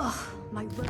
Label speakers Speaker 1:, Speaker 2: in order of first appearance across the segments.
Speaker 1: Ugh, my robe.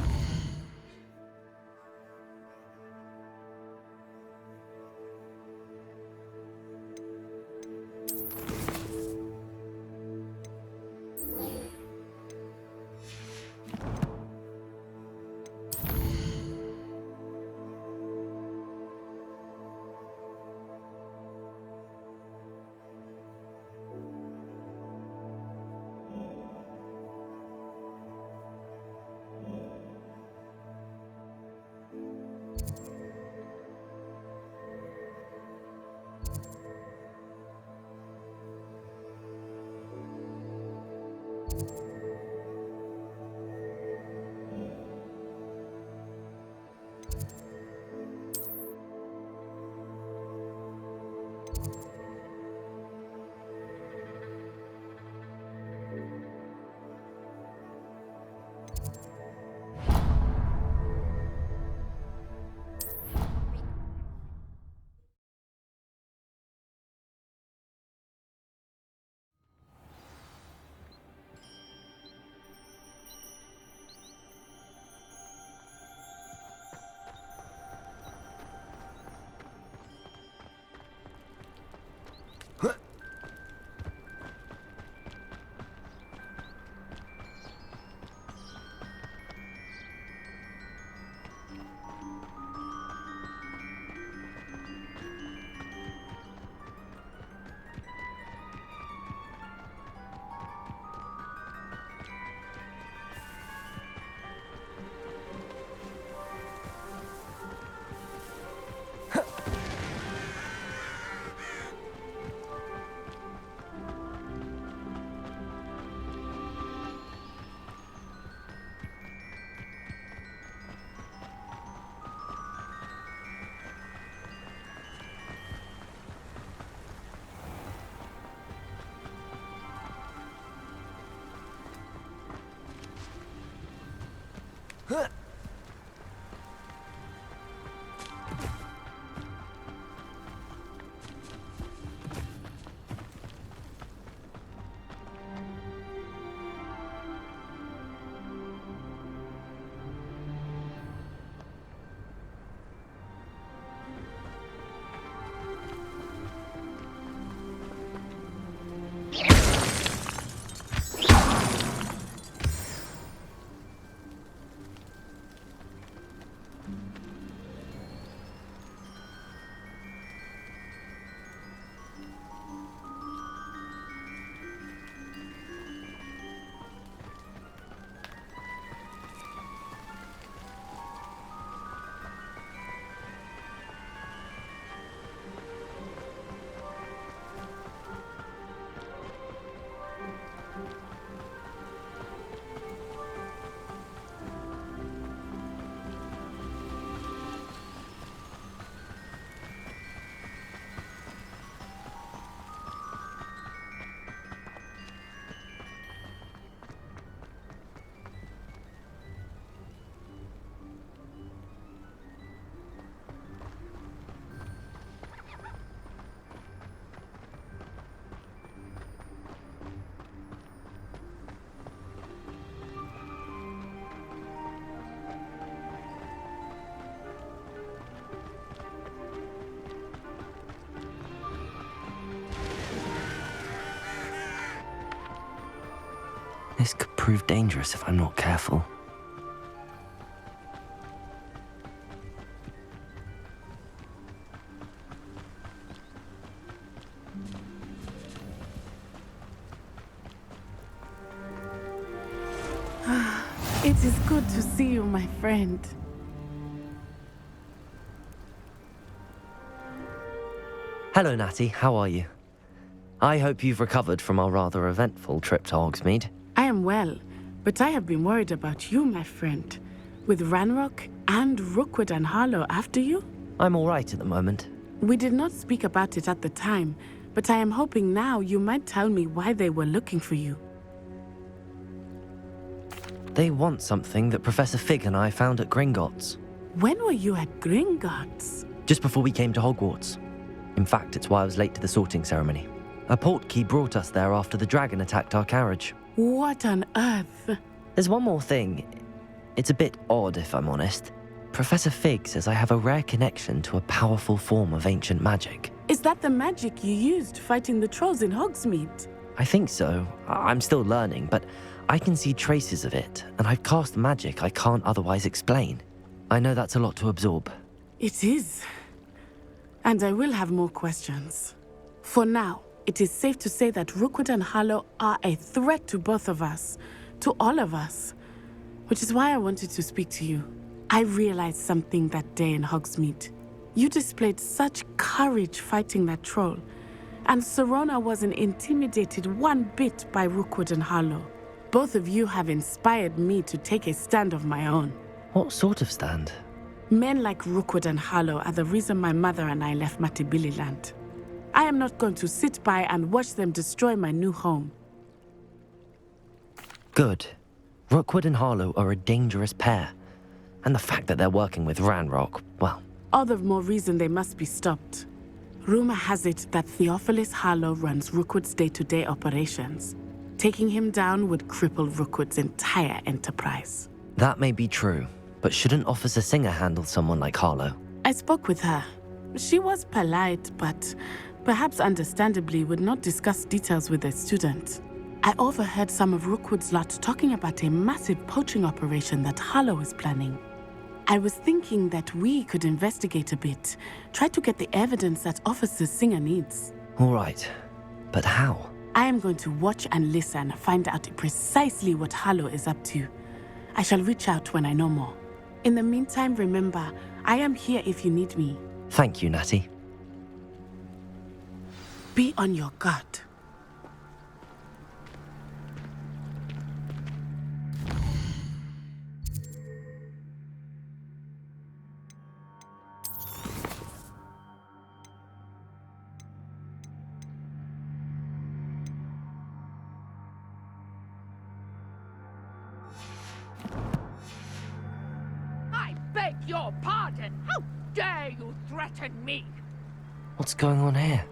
Speaker 2: This could prove dangerous if I'm not careful.
Speaker 3: It is good to see you, my friend.
Speaker 2: Hello, Natty. How are you? I hope you've recovered from our rather eventful trip to Hogsmeade.
Speaker 3: I am well, but I have been worried about you, my friend. With Ranrock and Rookwood and Harlow after you?
Speaker 2: I'm all right at the moment.
Speaker 3: We did not speak about it at the time, but I am hoping now you might tell me why they were looking for you.
Speaker 2: They want something that Professor Fig and I found at Gringotts.
Speaker 3: When were you at Gringotts?
Speaker 2: Just before we came to Hogwarts. In fact, it's why I was late to the sorting ceremony. A portkey brought us there after the dragon attacked our carriage.
Speaker 3: What on earth?
Speaker 2: There's one more thing. It's a bit odd, if I'm honest. Professor Fig says I have a rare connection to a powerful form of ancient magic.
Speaker 3: Is that the magic you used fighting the trolls in Hogsmeade?
Speaker 2: I think so. I'm still learning, but I can see traces of it, and I've cast magic I can't otherwise explain. I know that's a lot to absorb.
Speaker 3: It is. And I will have more questions. For now, it is safe to say that Rookwood and Harlow are a threat to both of us, to all of us, which is why I wanted to speak to you. I realized something that day in Hogsmeade. You displayed such courage fighting that troll, and Serona wasn't intimidated one bit by Rookwood and Harlow. Both of you have inspired me to take a stand of my own.
Speaker 2: What sort of stand?
Speaker 3: Men like Rookwood and Harlow are the reason my mother and I left Matibili land. I am not going to sit by and watch them destroy my new home.
Speaker 2: Good. Rookwood and Harlow are a dangerous pair. And the fact that they're working with Ranrock, well...
Speaker 3: All the more reason they must be stopped. Rumor has it that Theophilus Harlow runs Rookwood's day-to-day operations. Taking him down would cripple Rookwood's entire enterprise.
Speaker 2: That may be true, but shouldn't Officer Singer handle someone like Harlow?
Speaker 3: I spoke with her. She was polite, but perhaps understandably would not discuss details with a student. I overheard some of Rookwood's lot talking about a massive poaching operation that Harlow is planning. I was thinking that we could investigate a bit, try to get the evidence that Officer Singer needs.
Speaker 2: All right, but how?
Speaker 3: I am going to watch and listen, find out precisely what Harlow is up to. I shall reach out when I know more. In the meantime, remember, I am here if you need me.
Speaker 2: Thank you, Natty.
Speaker 3: Be on your guard.
Speaker 1: Beg your pardon! How dare you threaten me?
Speaker 2: What's going on here?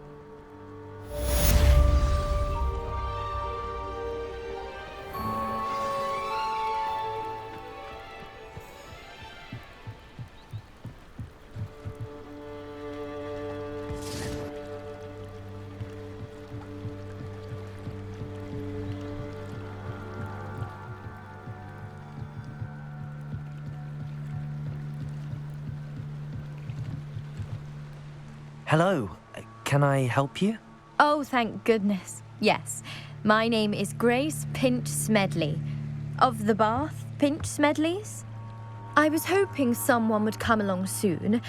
Speaker 2: Hello, can I help you?
Speaker 4: Oh, thank goodness. Yes. My name is Grace Pinch Smedley. Of the Bath Pinch Smedleys? I was hoping someone would come along soon.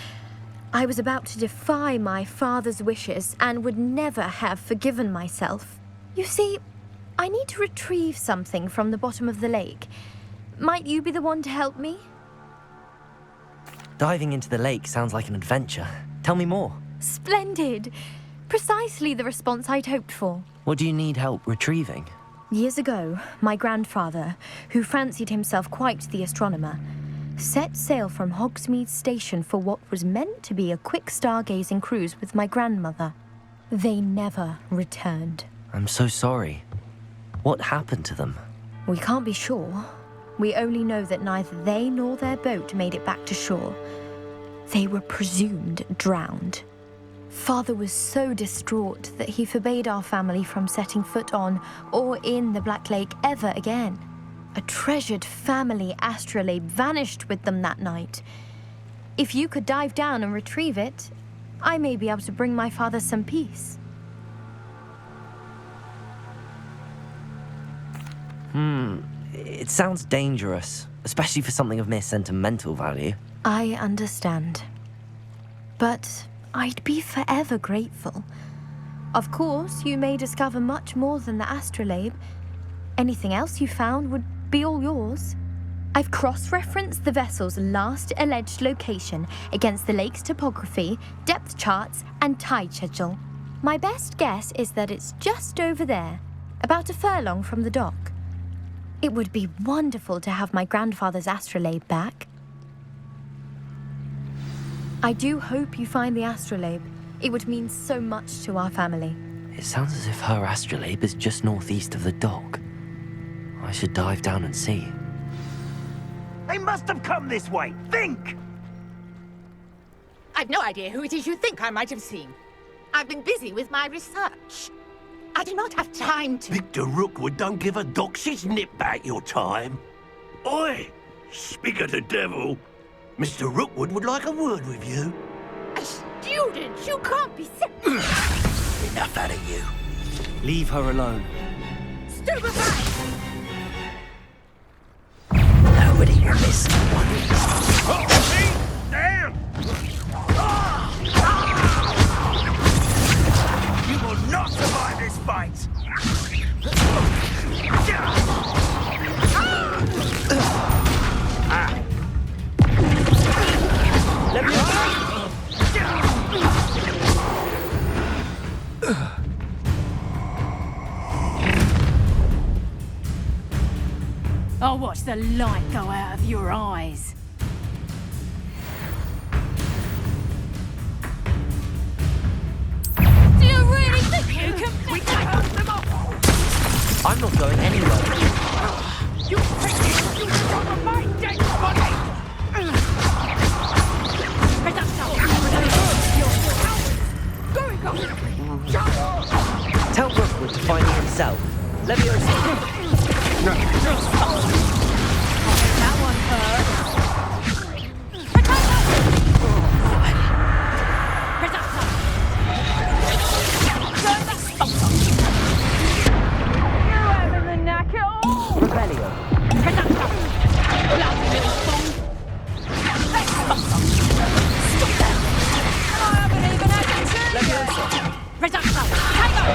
Speaker 4: I was about to defy my father's wishes and would never have forgiven myself. You see, I need to retrieve something from the bottom of the lake. Might you be the one to help me?
Speaker 2: Diving into the lake sounds like an adventure. Tell me more.
Speaker 4: Splendid! Precisely the response I'd hoped for.
Speaker 2: What do you need help retrieving?
Speaker 4: Years ago, my grandfather, who fancied himself quite the astronomer, set sail from Hogsmeade Station for what was meant to be a quick stargazing cruise with my grandmother. They never returned.
Speaker 2: I'm so sorry. What happened to them?
Speaker 4: We can't be sure. We only know that neither they nor their boat made it back to shore. They were presumed drowned. Father was so distraught that he forbade our family from setting foot on or in the Black Lake ever again. A treasured family astrolabe vanished with them that night. If you could dive down and retrieve it, I may be able to bring my father some peace.
Speaker 2: It sounds dangerous, especially for something of mere sentimental value.
Speaker 4: I understand. But I'd be forever grateful. Of course, you may discover much more than the astrolabe. Anything else you found would be all yours. I've cross-referenced the vessel's last alleged location against the lake's topography, depth charts, and tide schedule. My best guess is that it's just over there, about a furlong from the dock. It would be wonderful to have my grandfather's astrolabe back. I do hope you find the astrolabe. It would mean so much to our family.
Speaker 2: It sounds as if her astrolabe is just northeast of the dock. I should dive down and see.
Speaker 5: They must have come this way. Think!
Speaker 1: I've no idea who it is you think I might have seen. I've been busy with my research. I do not have time to...
Speaker 5: Victor Rookwood don't give a doxy's nip back your time. Oi! Speak of the devil. Mr. Rookwood would like a word with you.
Speaker 1: A student? You can't be so...
Speaker 5: Enough out of you.
Speaker 2: Leave her alone.
Speaker 1: Stupefy!
Speaker 2: Nobody missed one.
Speaker 5: Oh, see? Down! You will not survive this fight!
Speaker 2: Let me
Speaker 1: I'll watch the light go out of your eyes. Do you really think you can... We can hold them off!
Speaker 2: I'm not going anywhere.
Speaker 1: You think you son of my dead body!
Speaker 2: Tell Rookwood to find me himself. Leviosa.
Speaker 1: That one hurt. You having the knack at all?
Speaker 2: Rebellion.
Speaker 1: Bloody little thong. I haven't even had a turn yet. Reducto. Hang on.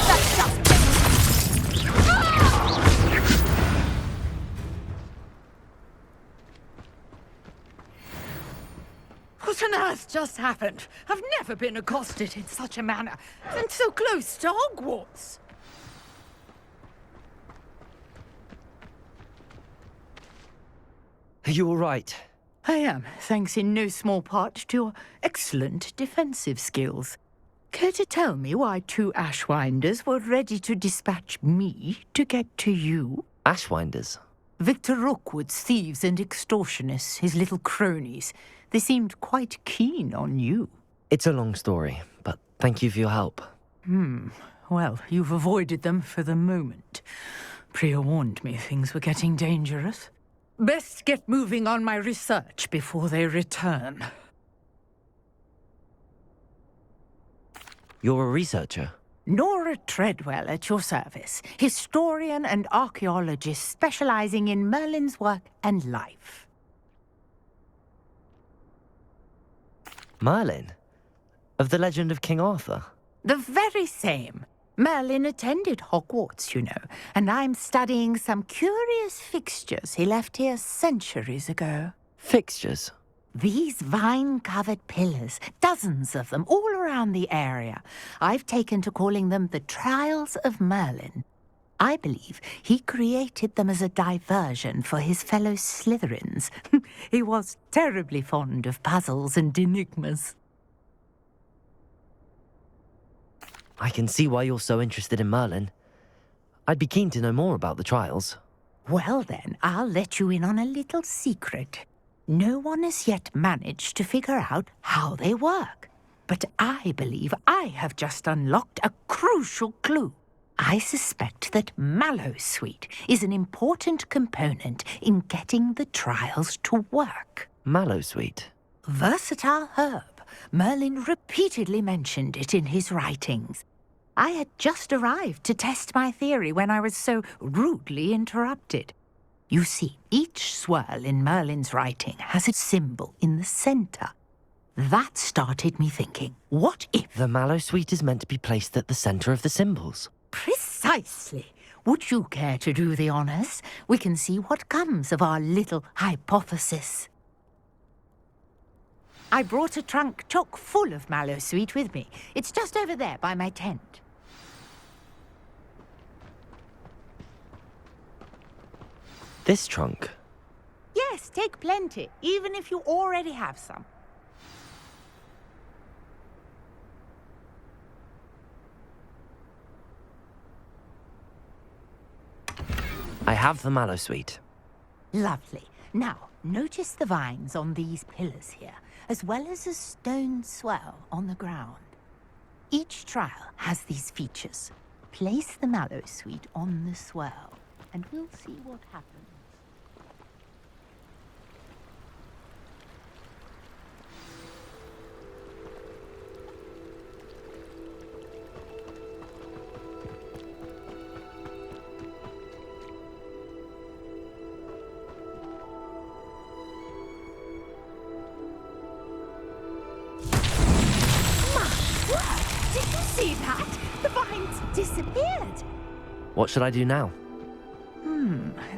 Speaker 1: That's just... What on earth just happened? I've never been accosted in such a manner, and so close to Hogwarts.
Speaker 2: Are you all right?
Speaker 6: I am, thanks in no small part to your excellent defensive skills. Care to tell me why two Ashwinders were ready to dispatch me to get to you?
Speaker 2: Ashwinders.
Speaker 6: Victor Rookwood's thieves and extortionists, his little cronies. They seemed quite keen on you.
Speaker 2: It's a long story, but thank you for your help.
Speaker 6: Well, you've avoided them for the moment. Priya warned me things were getting dangerous. Best get moving on my research before they return.
Speaker 2: You're a researcher?
Speaker 6: Nora Treadwell at your service, historian and archaeologist specializing in Merlin's work and life.
Speaker 2: Merlin? Of the legend of King Arthur?
Speaker 6: The very same. Merlin attended Hogwarts, you know, and I'm studying some curious fixtures he left here centuries ago.
Speaker 2: Fixtures?
Speaker 6: These vine-covered pillars, dozens of them, all around the area. I've taken to calling them the Trials of Merlin. I believe he created them as a diversion for his fellow Slytherins. He was terribly fond of puzzles and enigmas.
Speaker 2: I can see why you're so interested in Merlin. I'd be keen to know more about the trials.
Speaker 6: Well then, I'll let you in on a little secret. No one has yet managed to figure out how they work. But I believe I have just unlocked a crucial clue. I suspect that Mallowsweet is an important component in getting the trials to work.
Speaker 2: Mallowsweet?
Speaker 6: Versatile herb. Merlin repeatedly mentioned it in his writings. I had just arrived to test my theory when I was so rudely interrupted. You see, each swirl in Merlin's writing has a symbol in the center. That started me thinking, what if...
Speaker 2: The Mallowsweet is meant to be placed at the center of the symbols.
Speaker 6: Precisely. Would you care to do the honors? We can see what comes of our little hypothesis. I brought a trunk chock full of Mallowsweet with me. It's just over there by my tent.
Speaker 2: This trunk?
Speaker 6: Yes, take plenty, even if you already have some.
Speaker 2: I have the Mallowsweet.
Speaker 6: Lovely. Now, notice the vines on these pillars here, as well as a stone swell on the ground. Each trial has these features. Place the mallow sweet on the swell, and we'll see what happens.
Speaker 4: Did you see that? The vines disappeared.
Speaker 2: What should I do now?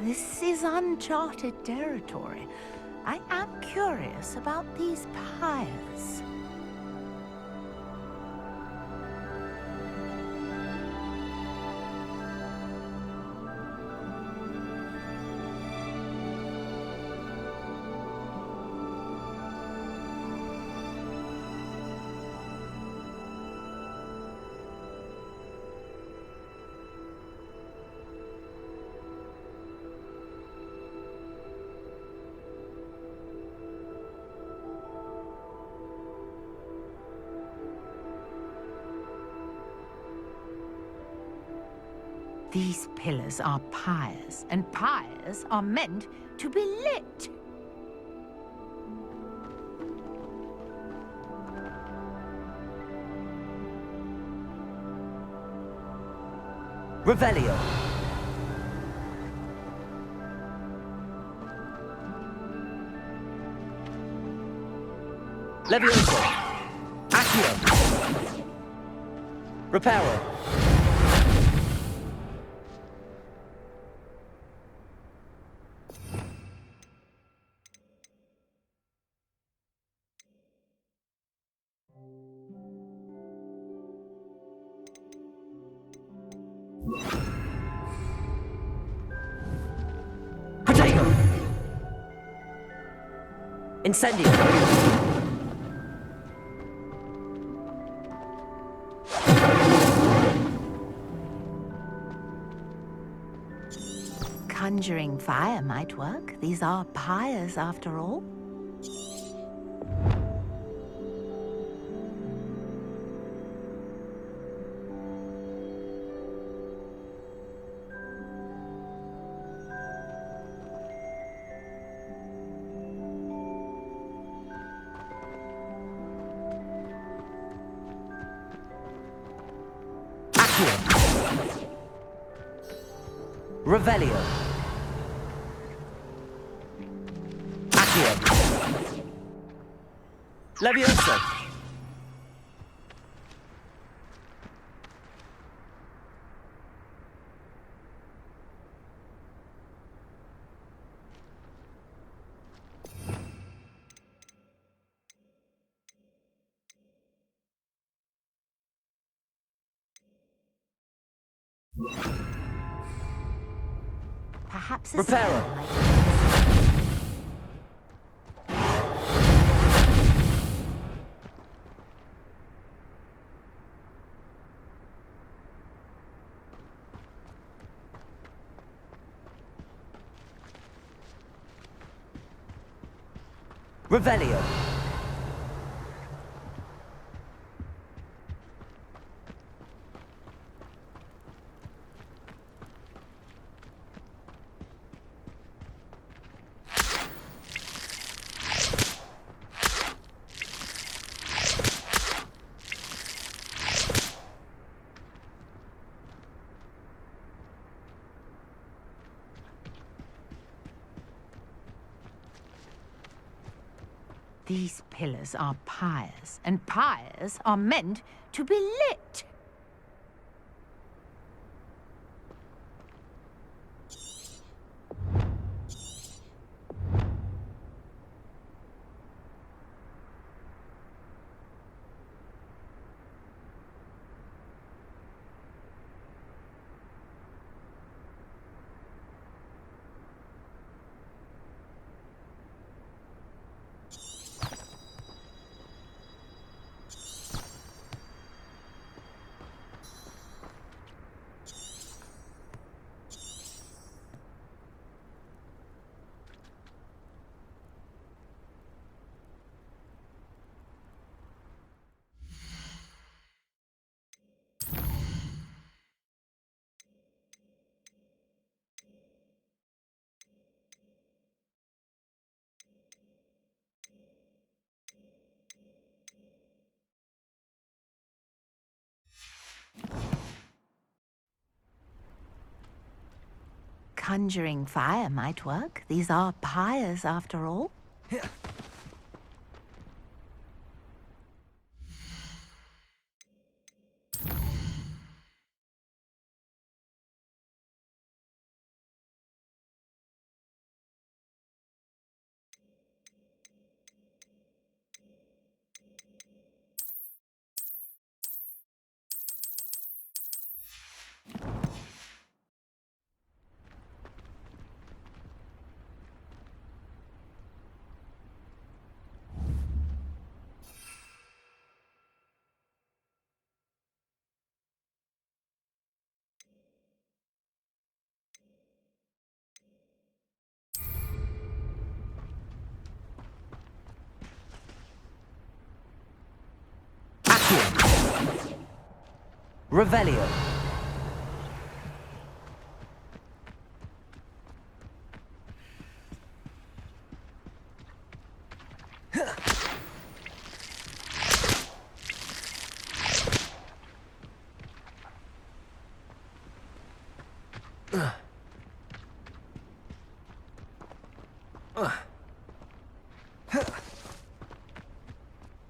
Speaker 6: This is uncharted territory. I am curious about these pyres. These pillars are pyres, and pyres are meant to be lit.
Speaker 2: Revelio. Levioso. Accio. Reparo. Potato. Incendio.
Speaker 6: Conjuring fire might work. These are pyres after all.
Speaker 2: Revelio. Accio. Levioso.
Speaker 6: Perhaps a
Speaker 2: Reparo.
Speaker 6: spell might...
Speaker 2: Revelio.
Speaker 6: These pillars are pyres, and pyres are meant to be lit. conjuring fire might work. These are pyres, after all.
Speaker 2: Revelio.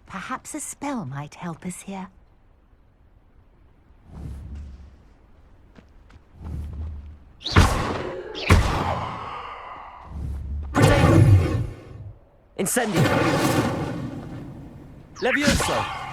Speaker 6: Perhaps a spell might help us here.
Speaker 2: Incendio. Levioso.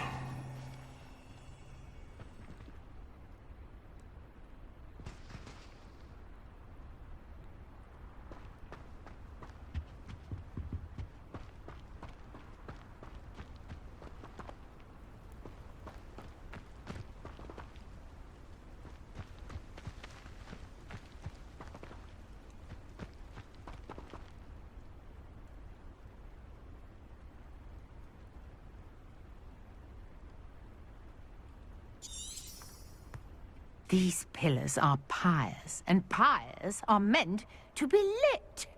Speaker 6: These pillars are pyres, and pyres are meant to be lit.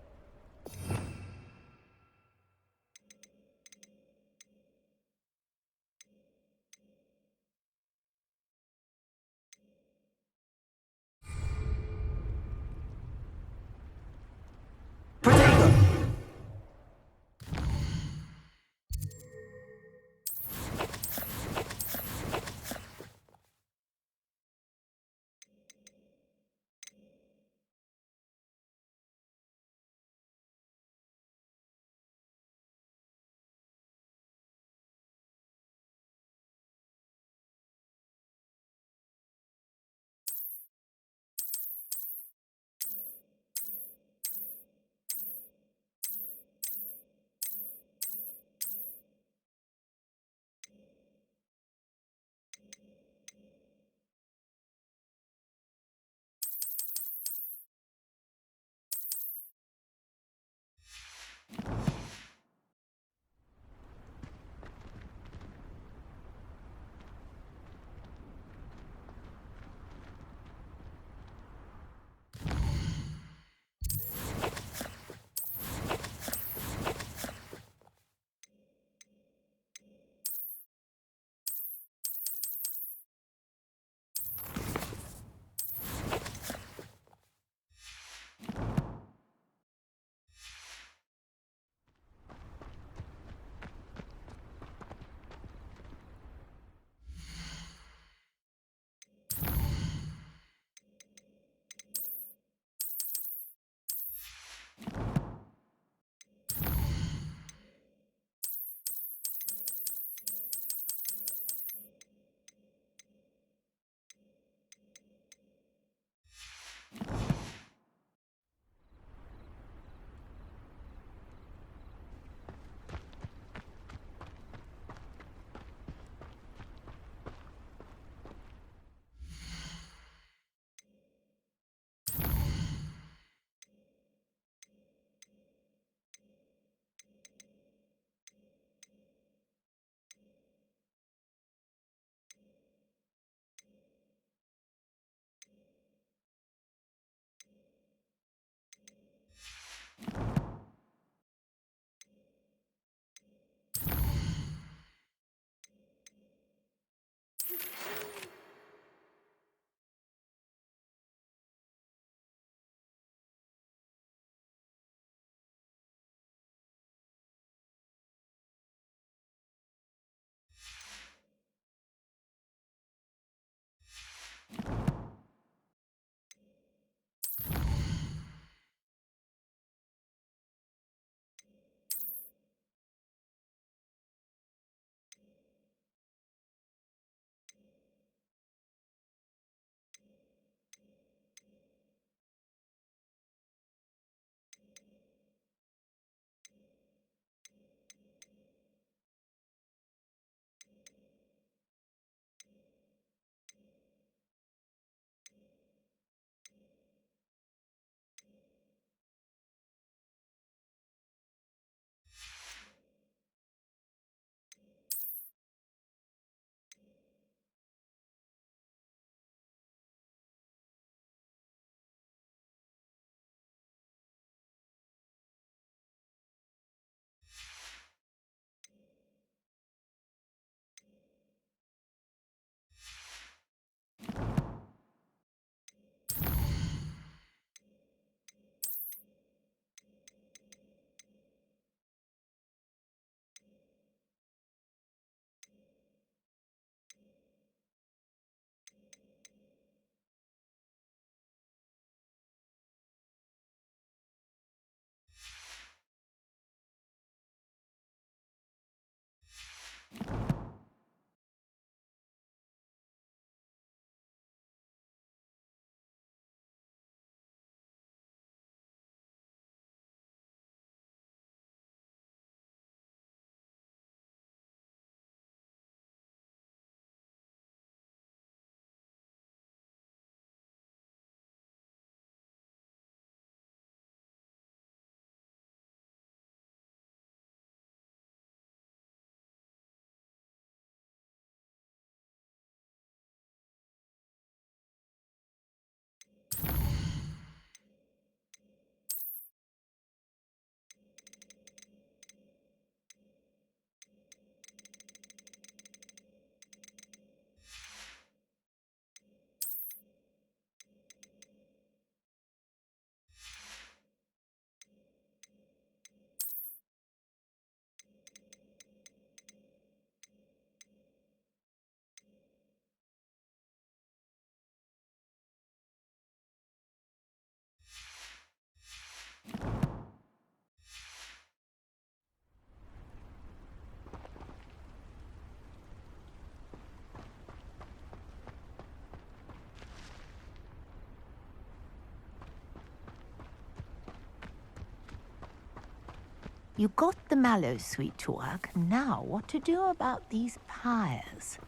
Speaker 6: You got the mallow suite to work. Now, what to do about these pyres?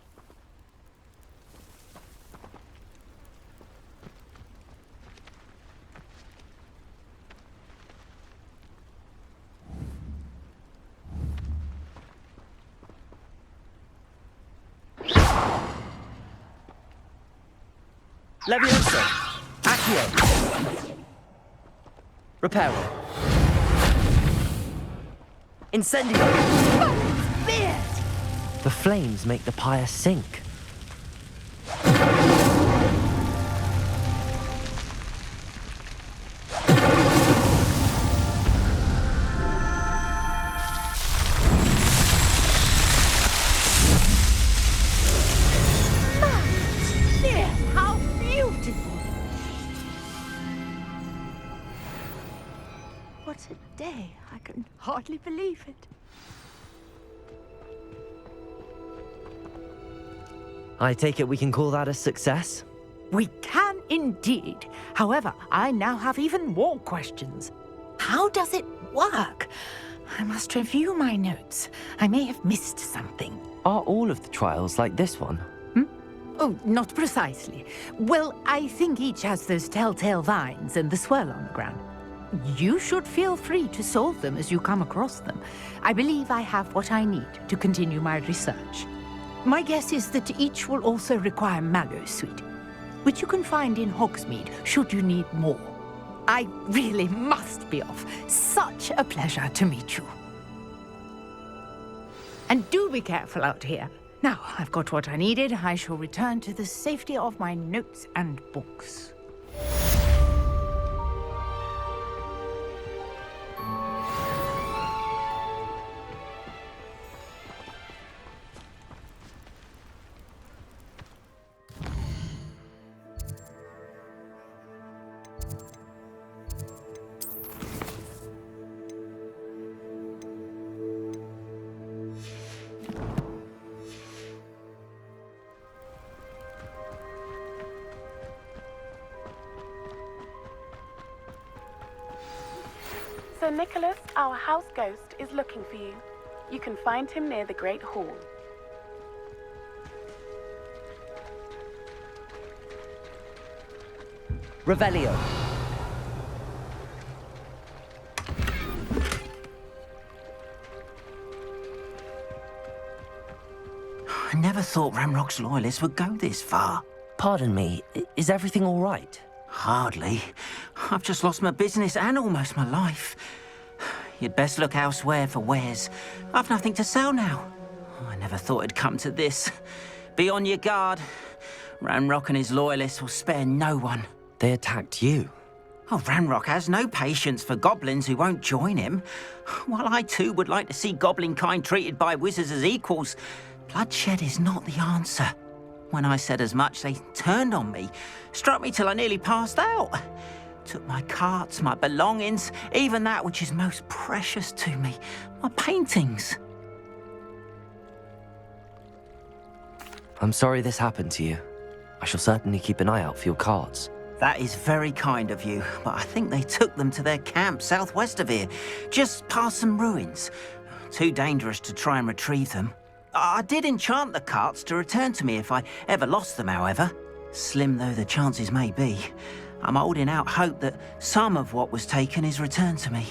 Speaker 2: Levioso! Accio! Reparo! Incendio! The flames make the pyre sink.
Speaker 6: How beautiful! What a day. I can hardly believe it.
Speaker 2: I take it we can call that a success?
Speaker 6: We can indeed. However, I now have even more questions. How does it work? I must review my notes. I may have missed something.
Speaker 2: Are all of the trials like this one?
Speaker 6: Oh, not precisely. Well, I think each has those telltale vines and the swirl on the ground. You should feel free to solve them as you come across them. I believe I have what I need to continue my research. My guess is that each will also require mallow suite, which you can find in Hogsmeade should you need more. I really must be off. Such a pleasure to meet you. And do be careful out here. Now, I've got what I needed. I shall return to the safety of my notes and books.
Speaker 3: Sir Nicholas, our house ghost, is looking for you. You can find him near the Great Hall.
Speaker 2: Revelio.
Speaker 7: I never thought Ramrock's loyalists would go this far.
Speaker 2: Pardon me, is everything all right?
Speaker 7: Hardly. I've just lost my business and almost my life. You'd best look elsewhere for wares. I've nothing to sell now. I never thought it'd come to this. Be on your guard. Ramrock and his loyalists will spare no one.
Speaker 2: They attacked you.
Speaker 7: Oh, Ramrock has no patience for goblins who won't join him. While I too would like to see goblin kind treated by wizards as equals, bloodshed is not the answer. When I said as much, they turned on me, struck me till I nearly passed out. Took my carts, my belongings, even that which is most precious to me, my paintings.
Speaker 2: I'm sorry this happened to you. I shall certainly keep an eye out for your carts.
Speaker 7: That is very kind of you, but I think they took them to their camp southwest of here, just past some ruins. Too dangerous to try and retrieve them. I did enchant the carts to return to me if I ever lost them, however. Slim though the chances may be, I'm holding out hope that some of what was taken is returned to me.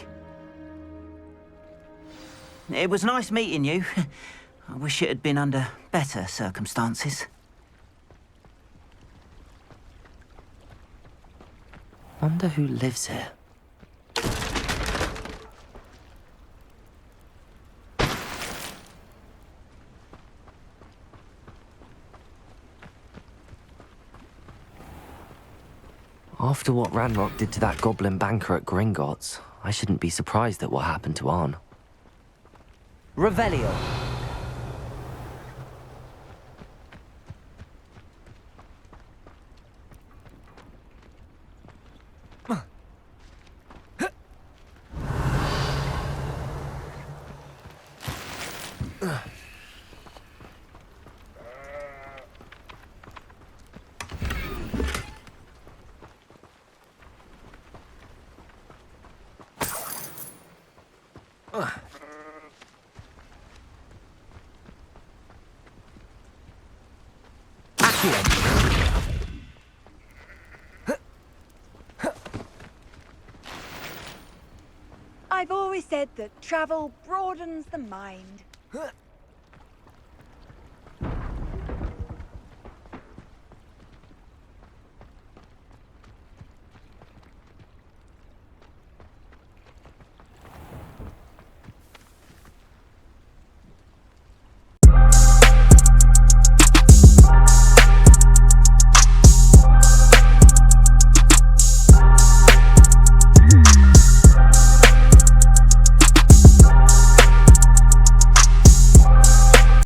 Speaker 7: It was nice meeting you. I wish it had been under better circumstances.
Speaker 2: Wonder who lives here. After what Ranrock did to that goblin banker at Gringotts, I shouldn't be surprised at what happened to Arn.
Speaker 8: Revelio.
Speaker 9: I've always said that travel broadens the mind.